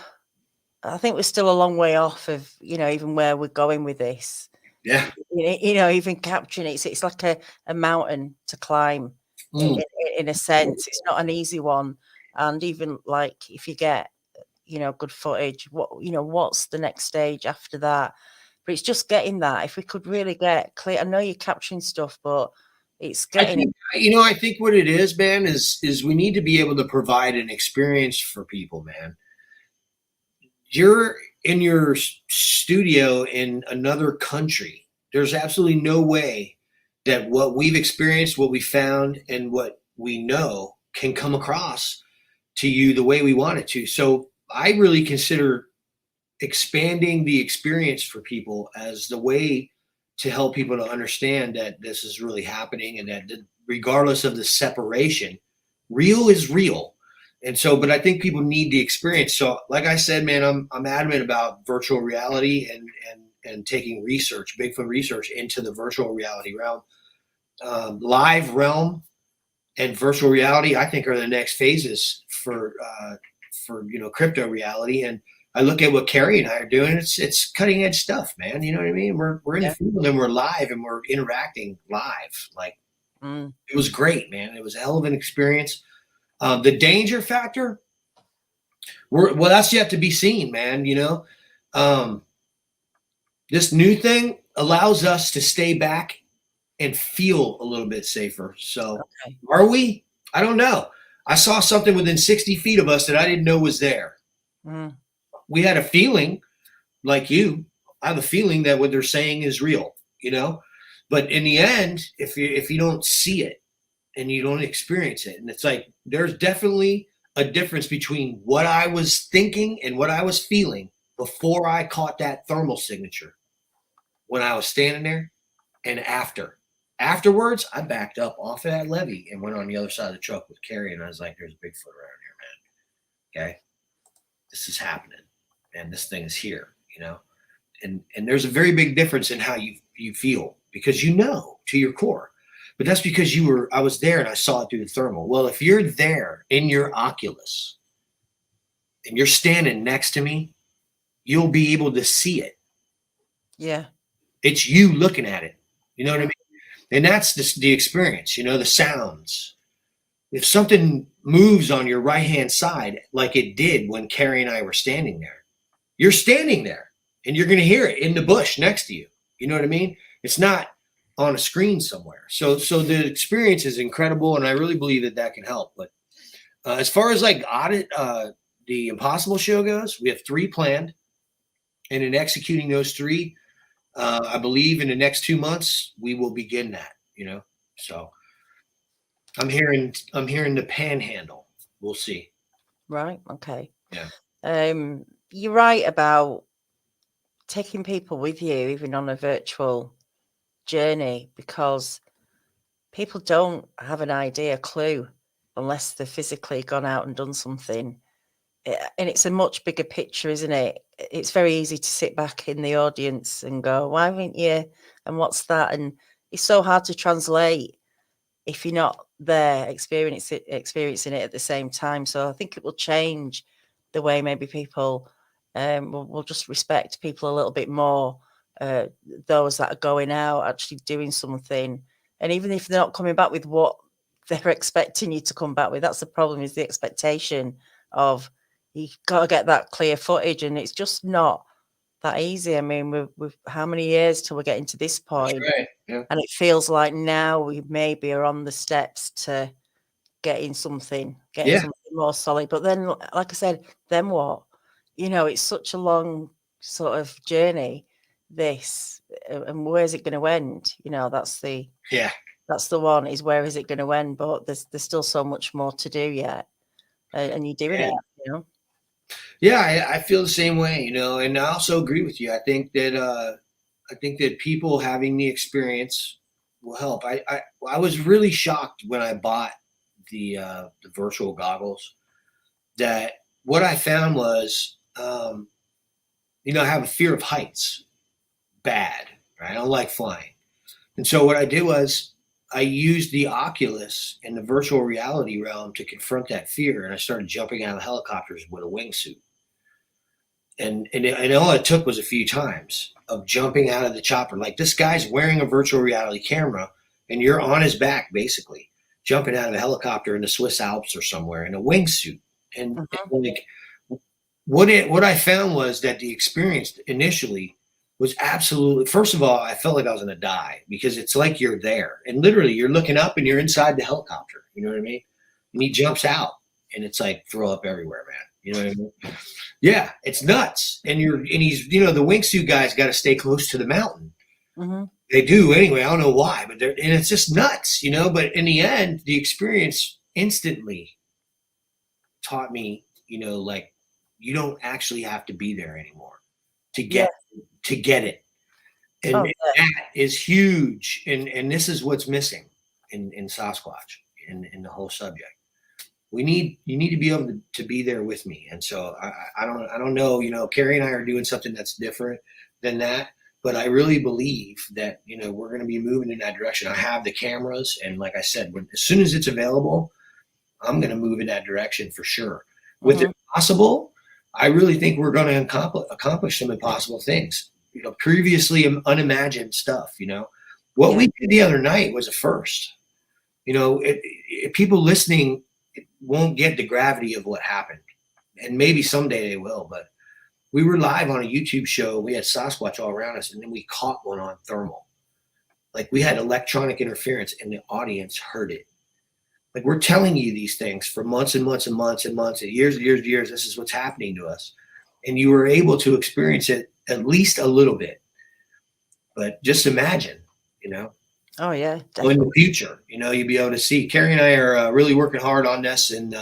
Speaker 1: I think we're still a long way off of, you know, even where we're going with this.
Speaker 2: Yeah.
Speaker 1: You know, even capturing it, it's like a mountain to climb in a sense. It's not an easy one. And even like if you get, you know, good footage, what's the next stage after that? But it's just getting that. If we could really get clear, I know you're capturing stuff, but it's getting.
Speaker 2: I think what it is, man, is we need to be able to provide an experience for people, man. You're in your studio in another country. There's absolutely no way that what we've experienced, what we found, and what we know can come across to you the way we want it to. So I really consider expanding the experience for people as the way to help people to understand that this is really happening, and that regardless of the separation, real is real. And so, but I think people need the experience. So like I said, man, I'm adamant about virtual reality and taking Bigfoot research into the virtual reality realm. Live realm and virtual reality, I think, are the next phases for crypto reality. And I look at what Carrie and I are doing. It's cutting edge stuff, man. You know what I mean? We're in the field and we're live and we're interacting live. Like it was great, man. It was a hell of an experience. The danger factor, that's yet to be seen, man. You know, this new thing allows us to stay back and feel a little bit safer. So are we? I don't know. I saw something within 60 feet of us that I didn't know was there. We had a feeling, like you, I have a feeling that what they're saying is real, you know, but in the end, if you don't see it and you don't experience it, and it's like, there's definitely a difference between what I was thinking and what I was feeling before I caught that thermal signature when I was standing there and after. Afterwards, I backed up off of that levee and went on the other side of the truck with Carrie, and I was like, there's a Bigfoot around here, man. Okay? This is happening. And this thing is here, you know? And there's a very big difference in how you feel, because you know to your core. But that's because I was there and I saw it through the thermal. Well, if you're there in your Oculus and you're standing next to me, you'll be able to see it.
Speaker 1: Yeah.
Speaker 2: It's you looking at it. You know what I mean? And that's the experience, you know, the sounds. If something moves on your right-hand side, like it did when Carrie and I were standing there, you're standing there and you're going to hear it in the bush next to you. You know what I mean? It's not on a screen somewhere. So the experience is incredible, and I really believe that can help. But as far as like the Impossible show goes, we have 3 planned, and in executing those 3, I believe in the next 2 months we will begin that. You know, so I'm hearing the Panhandle. We'll see.
Speaker 1: Right. Okay.
Speaker 2: Yeah.
Speaker 1: You're right about taking people with you, even on a virtual journey, because people don't have a clue unless they've physically gone out and done something. And it's a much bigger picture, isn't it? It's very easy to sit back in the audience and go, why haven't you? And what's that? And it's so hard to translate if you're not there experiencing it at the same time. So I think it will change the way maybe people will just respect people a little bit more, those that are going out, actually doing something. And even if they're not coming back with what they're expecting you to come back with, that's the problem, is the expectation of, you got to get that clear footage, and it's just not that easy. I mean, we've how many years till we're getting to this point?
Speaker 2: That's right. Yeah.
Speaker 1: And it feels like now we maybe are on the steps to getting something more solid. But then, like I said, then what? You know, it's such a long sort of journey, this, and where's it going to end? You know, that's the one, is where is it going to end? But there's still so much more to do yet, and you're doing it, you know.
Speaker 2: Yeah, I feel the same way, you know, and I also agree with you. I think that people having the experience will help. I was really shocked when I bought the virtual goggles, that what I found was, you know, I have a fear of heights, bad, right? I don't like flying. And so what I did was I used the Oculus in the virtual reality realm to confront that fear. And I started jumping out of helicopters with a wingsuit. And all it took was a few times of jumping out of the chopper. Like, this guy's wearing a virtual reality camera and you're on his back, basically, jumping out of a helicopter in the Swiss Alps or somewhere in a wingsuit. And like, what I found was that the experience initially was absolutely, first of all, I felt like I was going to die, because it's like you're there and literally you're looking up and you're inside the helicopter. You know what I mean? And he jumps out and it's like throw up everywhere, man. You know what I mean? Yeah, it's nuts. And he's, you know, the wingsuit guy's got to stay close to the mountain.
Speaker 1: Mm-hmm.
Speaker 2: They do anyway. I don't know why, but and it's just nuts, you know. But in the end, the experience instantly taught me, you know, like, you don't actually have to be there anymore to get it. And that is huge. And this is what's missing in Sasquatch, in the whole subject. You need to be able to be there with me. And so I don't know, you know, Carrie and I are doing something that's different than that, but I really believe that, you know, we're going to be moving in that direction. I have the cameras, and like I said, as soon as it's available, I'm going to move in that direction for sure. With Impossible, I really think we're going to accomplish some impossible things, you know, previously unimagined stuff. You know, what we did the other night was a first. You know, people listening won't get the gravity of what happened, and maybe someday they will. But we were live on a YouTube show. We had Sasquatch all around us, and then we caught one on thermal. Like, we had electronic interference, and the audience heard it. Like, we're telling you these things for months and months and months and months and years and years and years. This is what's happening to us, and you were able to experience it at least a little bit. But just imagine, you know.
Speaker 1: Oh yeah,
Speaker 2: definitely. In the future, you know, you'll be able to see. Carrie and I are really working hard on this, and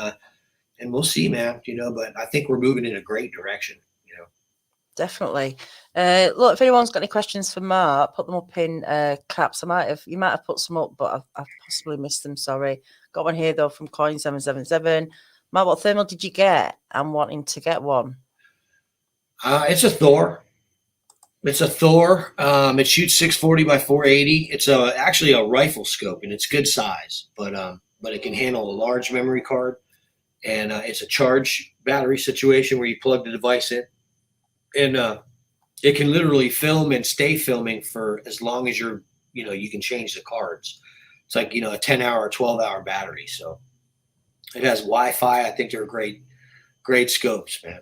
Speaker 2: we'll see, man. You know, but I think we're moving in a great direction. You know.
Speaker 1: Definitely. Look, if anyone's got any questions for Mark, put them up in caps. You might have put some up, but I've possibly missed them. Sorry. Got one here though from Coin777. Mark, what thermal did you get? I'm wanting to get one.
Speaker 2: It's a Thor. It's a Thor. It shoots 640 by 480. It's actually a rifle scope, and it's good size, but it can handle a large memory card, and it's a charge battery situation where you plug the device in, and it can literally film and stay filming for as long as you can change the cards. It's like, a 10-hour, 12-hour battery. So it has Wi-Fi. I think they're great scopes, man.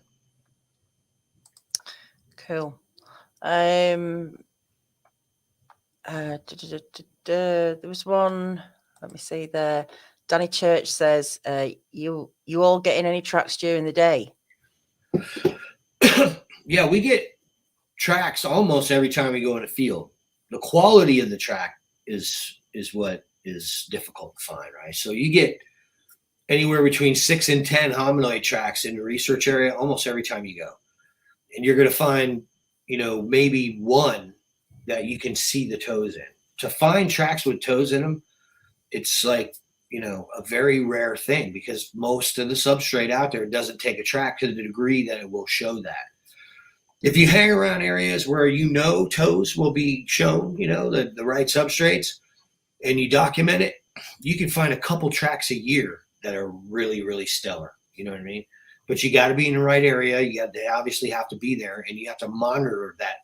Speaker 1: Cool. There was one. Let me see there. Danny Church says, "You all getting any tracks during the day?"
Speaker 2: Yeah, we get tracks almost every time we go in a field. The quality of the track is what is difficult to find, right? So you get anywhere between 6 and 10 hominoid tracks in the research area almost every time you go, and you're going to find maybe one that you can see the toes in. To find tracks with toes in them, it's like a very rare thing, because most of the substrate out there doesn't take a track to the degree that it will show that. If you hang around areas where toes will be shown, the right substrates, and you document it, you can find a couple tracks a year that are really, really stellar. You know what I mean? But you got to be in the right area. They obviously have to be there, and you have to monitor that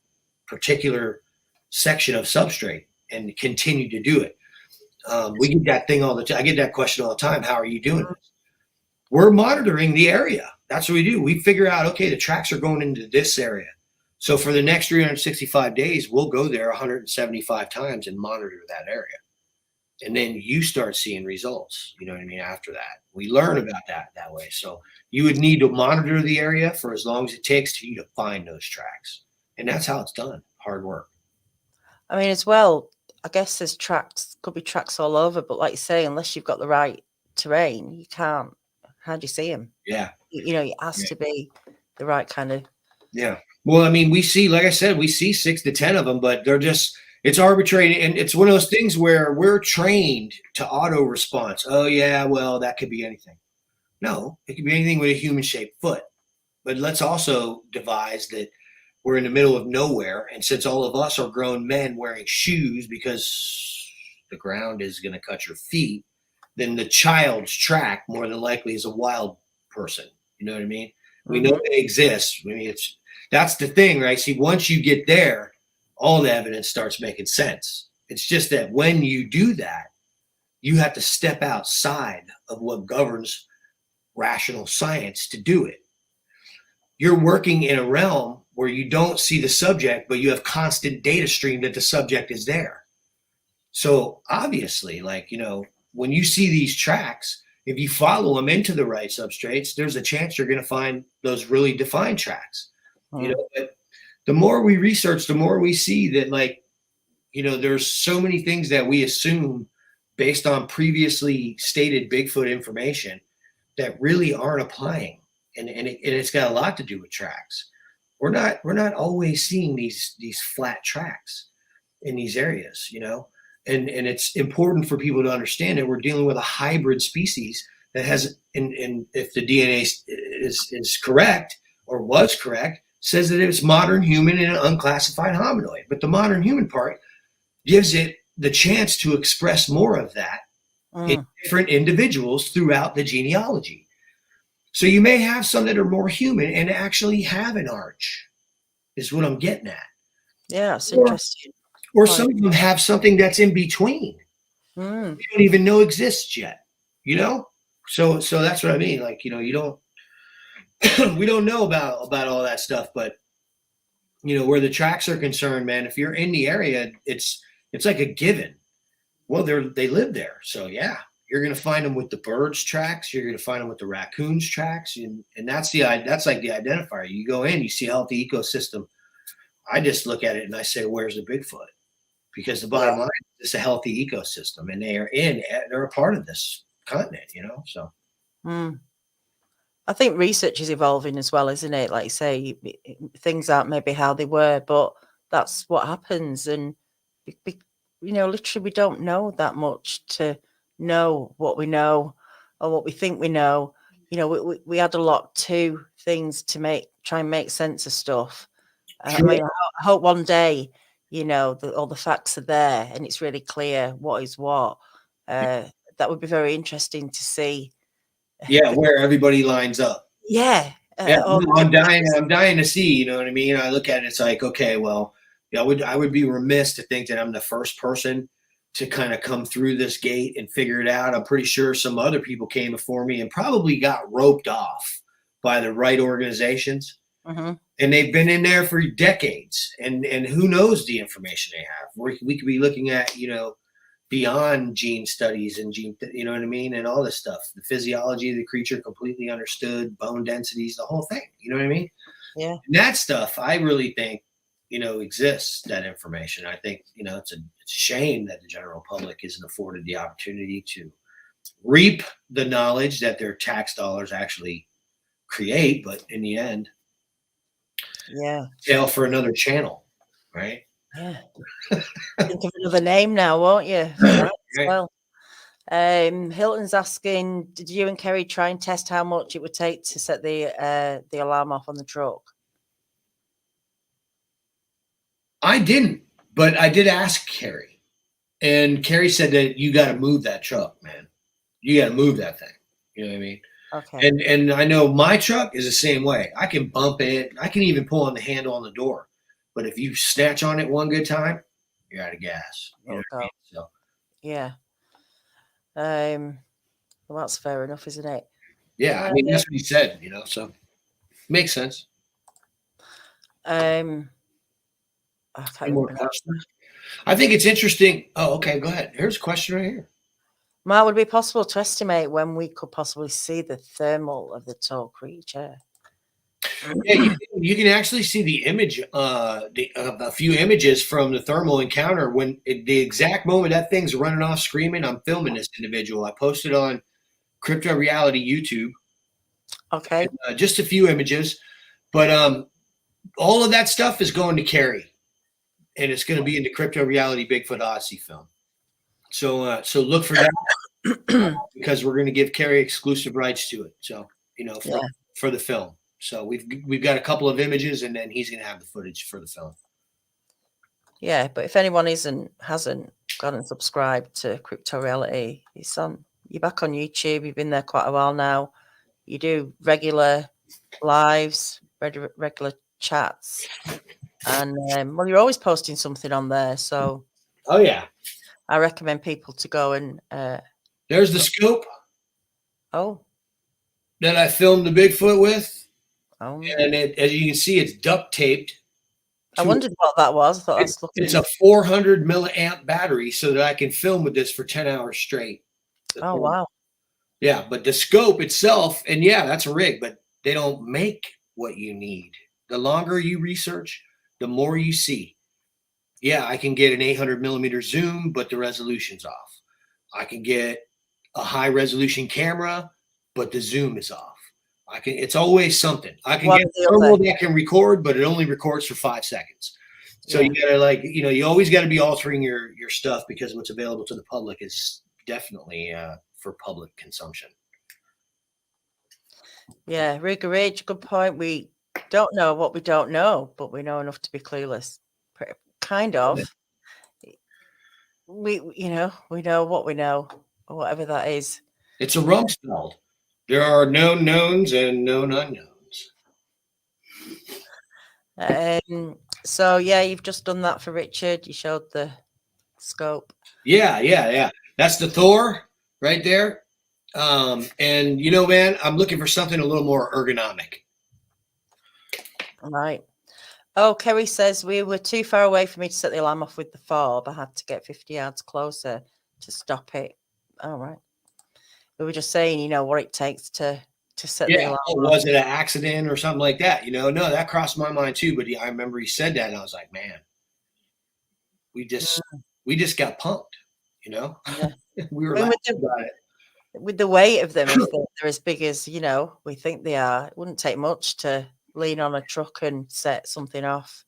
Speaker 2: particular section of substrate and continue to do it. We get that thing all the time. I get that question all the time. How are you doing this? We're monitoring the area. That's what we do. We figure out, okay, the tracks are going into this area. So for the next 365 days, we'll go there 175 times and monitor that area. And then you start seeing results, you know what I mean? After that, we learn about that way. So you would need to monitor the area for as long as it takes to you to find those tracks. And that's how it's done. Hard work.
Speaker 1: I mean, as well, I guess there's tracks, could be tracks all over, but like you say, unless you've got the right terrain, you can't. How do you see them?
Speaker 2: Yeah.
Speaker 1: It has to be the right kind of.
Speaker 2: Yeah. Well, I mean, we see, like I said, we see 6 to 10 of them, but it's arbitrary. And it's one of those things where we're trained to auto response. Oh, yeah, well, that could be anything. No, it could be anything with a human shaped foot. But let's also devise that we're in the middle of nowhere. And since all of us are grown men wearing shoes because the ground is going to cut your feet, then the child's track more than likely is a wild person. You know what I mean? We know they exist. I mean, that's the thing, right? See, once you get there, all the evidence starts making sense. It's just that when you do that, you have to step outside of what governs rational science to do it. You're working in a realm where you don't see the subject, but you have constant data stream that the subject is there. So obviously, when you see these tracks, if you follow them into the right substrates, there's a chance you're going to find those really defined tracks. But the more we research, the more we see that, there's so many things that we assume based on previously stated Bigfoot information that really aren't applying. And it's got a lot to do with tracks. We're not always seeing these flat tracks in these areas, and it's important for people to understand that we're dealing with a hybrid species that has, and if the DNA is correct or was correct, says that it's modern human and an unclassified hominoid. But the modern human part gives it the chance to express more of that in different individuals throughout the genealogy. So you may have some that are more human and actually have an arch, is what I'm getting at.
Speaker 1: Yeah, it's interesting.
Speaker 2: Or some of them have something that's in between. You don't even know exists yet, So that's what I mean. You don't, we don't know about all that stuff, but where the tracks are concerned, man, if you're in the area, it's like a given. Well, they live there. So yeah, you're going to find them with the birds tracks. You're going to find them with the raccoons tracks. And that's like the identifier. You go in, you see a healthy ecosystem. I just look at it and I say, where's the Bigfoot? Because the bottom line is it's a healthy ecosystem, and they're a part of this continent, so.
Speaker 1: I think research is evolving as well, isn't it? Like you say, things aren't maybe how they were, but that's what happens. And literally, we don't know that much to know what we know or what we think we know. We add a lot to things to try and make sense of stuff. I mean, I hope one day, all the facts are there and it's really clear what is what. That would be very interesting to see.
Speaker 2: Yeah, where everybody lines up.
Speaker 1: Yeah.
Speaker 2: Yeah, I'm dying to see, you know what I mean? I look at it, it's like, okay, well, yeah, I would be remiss to think that I'm the first person to kind of come through this gate and figure it out. I'm pretty sure some other people came before me and probably got roped off by the right organizations.
Speaker 1: Mm-hmm.
Speaker 2: And they've been in there for decades, and who knows the information they have. We could be looking at, beyond gene studies and you know what I mean? And all this stuff, the physiology of the creature completely understood, bone densities, the whole thing, you know what I mean?
Speaker 1: Yeah.
Speaker 2: And that stuff, I really think, exists, that information. I think, it's a shame that the general public isn't afforded the opportunity to reap the knowledge that their tax dollars actually create. But in the end,
Speaker 1: yeah,
Speaker 2: tail for another channel, right?
Speaker 1: Yeah. Think of another name now, won't you? Right. Well, Hilton's asking, did you and Kerry try and test how much it would take to set the alarm off on the truck?
Speaker 2: I didn't, but I did ask Kerry, and Kerry said that you got to move that truck, man. You got to move that thing. You know what I mean?
Speaker 1: Okay.
Speaker 2: And I know my truck is the same way. I can bump it. I can even pull on the handle on the door. But if you snatch on it one good time, you're out of gas. You know what I mean? So.
Speaker 1: Yeah. Well, that's fair enough, isn't it?
Speaker 2: Yeah, I mean that's what he said. So makes sense.
Speaker 1: I can't remember.
Speaker 2: I think it's interesting. Oh, okay, go ahead. Here's a question right here.
Speaker 1: Mark, would it be possible to estimate when we could possibly see the thermal of the tall creature?
Speaker 2: Yeah, you can actually see the image, a few images from the thermal encounter when the exact moment that thing's running off screaming. I'm filming this individual. I posted on Crypto Reality YouTube.
Speaker 1: Okay.
Speaker 2: And, just a few images, but all of that stuff is going to Kerry, and it's going to be in the Crypto Reality Bigfoot Odyssey film. So look for that because we're going to give Kerry exclusive rights to it. So for the film. So we've got a couple of images, and then he's going to have the footage for the film.
Speaker 1: Yeah, but if anyone hasn't gone and subscribed to Crypto Reality, you're back on YouTube. You've been there quite a while now. You do regular lives, regular chats, and you're always posting something on there. So,
Speaker 2: oh yeah,
Speaker 1: I recommend people to go and.
Speaker 2: There's the scope.
Speaker 1: Oh.
Speaker 2: That I filmed the Bigfoot with.
Speaker 1: Oh.
Speaker 2: And as you can see, it's duct taped.
Speaker 1: I wondered what that was. I thought
Speaker 2: it's a 400 milliamp battery so that I can film with this for 10 hours straight.
Speaker 1: Oh, wow.
Speaker 2: Yeah, but the scope itself, and yeah, that's a rig, but they don't make what you need. The longer you research, the more you see. Yeah, I can get an 800 millimeter zoom, but the resolution's off. I can get a high resolution camera, but the zoom is off. It's always something. I can get a thermal that can record, but it only records for 5 seconds. So you gotta you always got to be altering your stuff because what's available to the public is definitely for public consumption.
Speaker 1: Yeah, Rigor Rage, good point. We don't know what we don't know, but we know enough to be clueless. Kind of. We know what we know, or whatever that is.
Speaker 2: It's a Rumsfeld. There are known knowns and known unknowns.
Speaker 1: So yeah, you've just done that for Richard. You showed the scope.
Speaker 2: Yeah. That's the Thor right there. And man, I'm looking for something a little more ergonomic.
Speaker 1: All right. Oh, Kerry says we were too far away for me to set the alarm off with the fob. I had to get 50 yards closer to stop it. All right. We were just saying, what it takes to set the alarm off.
Speaker 2: Was it an accident or something like that? No, that crossed my mind too. But I remember he said that, and I was like, man, we just got punked.
Speaker 1: Yeah.
Speaker 2: We were laughing about it.
Speaker 1: with the weight of them, if they're as big as, we think they are, it wouldn't take much to lean on a truck and set something off.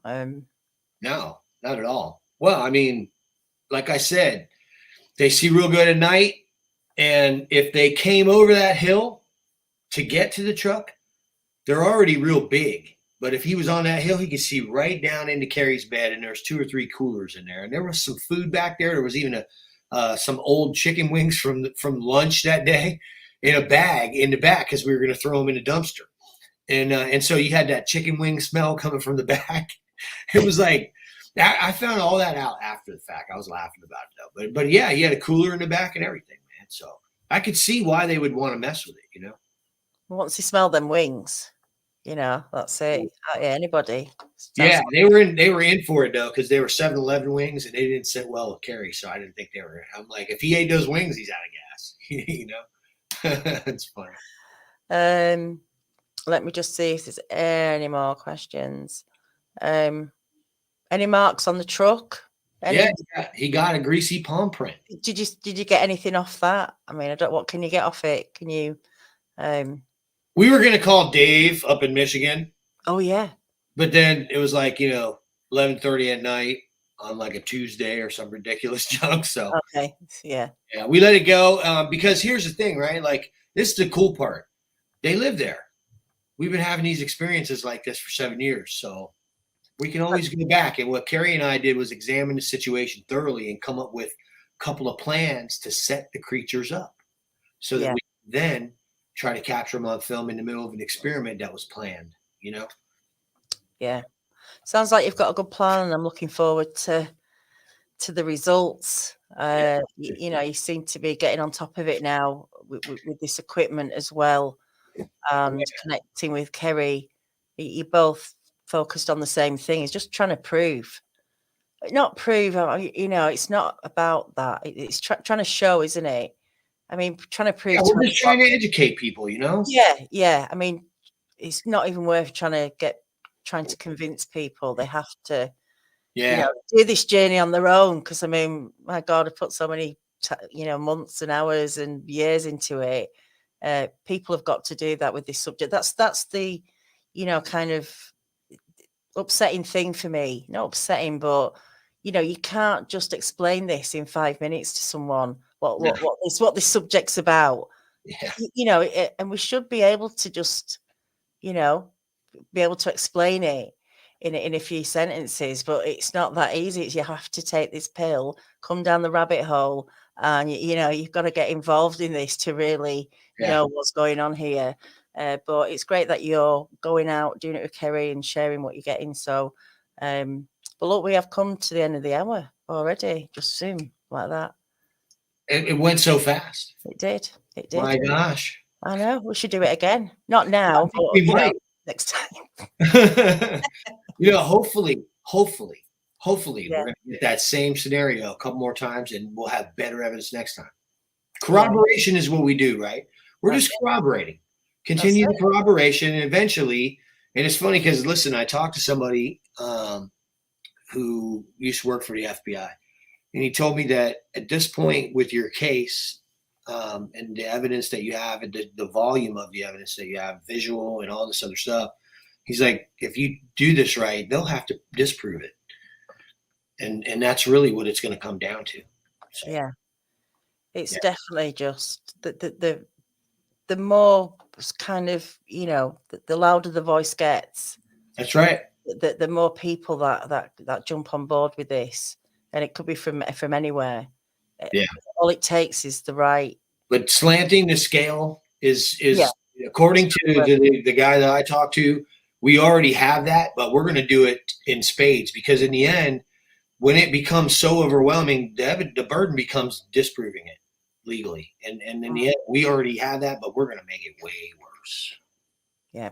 Speaker 2: No, not at all. Well, I mean, like I said, they see real good at night. And if they came over that hill to get to the truck, they're already real big. But if he was on that hill, he could see right down into Carrie's bed, and there's 2 or 3 coolers in there. And there was some food back there. There was even some old chicken wings from lunch that day in a bag in the back because we were going to throw them in a dumpster. And so you had that chicken wing smell coming from the back. It was like, I found all that out after the fact. I was laughing about it though. But yeah, he had a cooler in the back and everything, man. So I could see why they would want to mess with it,
Speaker 1: Once you smell them wings, that's it. Anybody.
Speaker 2: Yeah, they were in for it though, because they were 7-Eleven wings and they didn't sit well with Carrie, so I didn't think they were. I'm like, if he ate those wings, he's out of gas. It's funny.
Speaker 1: Let me just see if there's any more questions. Any marks on the truck?
Speaker 2: Yeah, he got a greasy palm print.
Speaker 1: Did you get anything off that? I mean, what can you get off it? Can you?
Speaker 2: We were gonna call Dave up in Michigan.
Speaker 1: Oh yeah.
Speaker 2: But then it was like 11:30 at night on like a Tuesday or some ridiculous junk. So
Speaker 1: okay, yeah,
Speaker 2: we let it go because here's the thing, right? Like this is the cool part. They live there. We've been having these experiences like this for 7 years, so we can always go back. And what Carrie and I did was examine the situation thoroughly and come up with a couple of plans to set the creatures up so that we then try to capture them on film in the middle of an experiment that was planned,
Speaker 1: Yeah. Sounds like you've got a good plan, and I'm looking forward to the results. You seem to be getting on top of it now with this equipment as well, and connecting with Kerry. You both focused on the same thing. It's just trying to prove. Not prove, it's not about that. It's trying to show, isn't it? I mean, trying to prove.
Speaker 2: Yeah, we're just trying to educate people,
Speaker 1: Yeah. I mean, it's not even worth trying to convince people. They have to, do this journey on their own. Because I mean, my God, I put so many, months and hours and years into it. People have got to do that with this subject. That's the, kind of upsetting thing for me. Not upsetting, but you can't just explain this in 5 minutes to someone. What this subject's about.
Speaker 2: Yeah.
Speaker 1: And we should be able to just, be able to explain it in a few sentences, but it's not that easy. You have to take this pill, come down the rabbit hole, and you've got to get involved in this to really know what's going on here. But it's great that you're going out, doing it with Kerry and sharing what you're getting. So, but look, we have come to the end of the hour already, just soon like that.
Speaker 2: It went so fast.
Speaker 1: It did.
Speaker 2: My gosh.
Speaker 1: I know. We should do it again. Not now, but
Speaker 2: we might.
Speaker 1: Next time.
Speaker 2: Hopefully we're going to get that same scenario a couple more times and we'll have better evidence next time. Corroboration is what we do, right? We're just corroborating. Continue the corroboration, and eventually, and it's funny because, listen, I talked to somebody who used to work for the FBI, and he told me that at this point with your case and the evidence that you have and the volume of the evidence that you have, visual and all this other stuff, he's like, if you do this right, they'll have to disprove it. And that's really what it's going to come down to. So,
Speaker 1: yeah. It's definitely just the more kind of, the louder the voice gets.
Speaker 2: That's right.
Speaker 1: The more people that jump on board with this, and it could be from anywhere.
Speaker 2: Yeah.
Speaker 1: All it takes is the right.
Speaker 2: But slanting the scale is according to the guy that I talked to, we already have that, but we're going to do it in spades, because in the end, when it becomes so overwhelming, the burden becomes disproving it legally. And in the end, we already have that, but we're going to make it way worse.
Speaker 1: Yeah.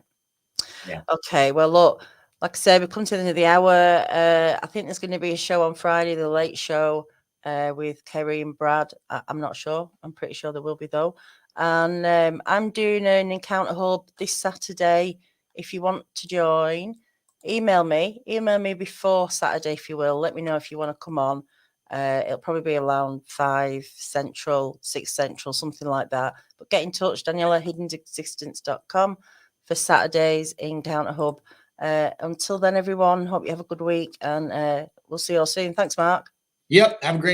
Speaker 1: Okay. Well, look, like I said, we've come to the end of the hour. I think there's going to be a show on Friday, the late show with Kerry and Brad. I'm not sure. I'm pretty sure there will be, though. And I'm doing an encounter hub this Saturday. If you want to join, email me before Saturday, if you will. Let me know if you want to come on. It'll probably be around 5 Central, 6 Central, something like that. But get in touch, Daniela, hiddenexistence.com for Saturdays Encounter Hub. Until then, everyone, hope you have a good week, and we'll see you all soon. Thanks, Mark.
Speaker 2: Yep. Have a great